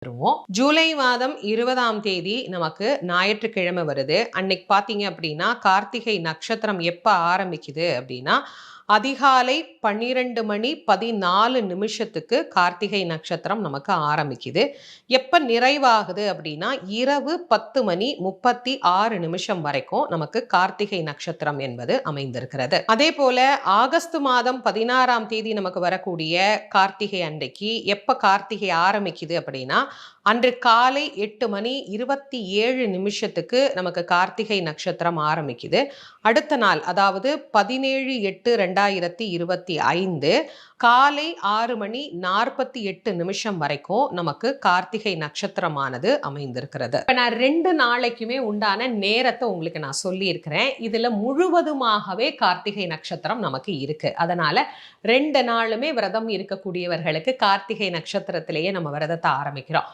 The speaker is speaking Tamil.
வருவோம். ஜூலை மாதம் 20ஆம் தேதி நமக்கு ஞாயிற்றுக்கிழமை வருது. அன்னைக்கு பார்த்தீங்க அப்படின்னா, கார்த்திகை நட்சத்திரம் எப்ப ஆரம்பிக்குது அப்படின்னா, அதிகாலை 12 மணி 14 நிமிஷத்துக்கு கார்த்திகை நட்சத்திரம் நமக்கு ஆரம்பிக்குது. எப்ப நிறைவாகுது அப்படின்னா, இரவு 10 மணி 36 நிமிஷம் வரைக்கும் நமக்கு கார்த்திகை நட்சத்திரம் என்பது அமைந்திருக்கிறது. அதே போல ஆகஸ்ட் மாதம் 16ஆம் தேதி நமக்கு வரக்கூடிய கார்த்திகை அன்றைக்கு எப்ப கார்த்திகை ஆரம்பிக்குது அப்படின்னா, அன்று காலை 8 மணி 27 நிமிஷத்துக்கு நமக்கு கார்த்திகை நட்சத்திரம் ஆரம்பிக்குது. அடுத்த நாள் அதாவது 17/8/2025 காலை 6 மணி 48 நிமிஷம் வரைக்கும் நமக்கு கார்த்திகை நட்சத்திரமானது அமைந்திருக்கிறது. இப்ப நான் 2 நாளைக்குமே உண்டான நேரத்தை உங்களுக்கு நான் சொல்லியிருக்கிறேன். இதுல முழுவதுமாகவே கார்த்திகை நட்சத்திரம் நமக்கு இருக்கு. அதனால 2 நாளுமே விரதம் இருக்கக்கூடியவர்களுக்கு கார்த்திகை நட்சத்திரத்திலேயே நம்ம விரதத்தை ஆரம்பிக்கிறோம்.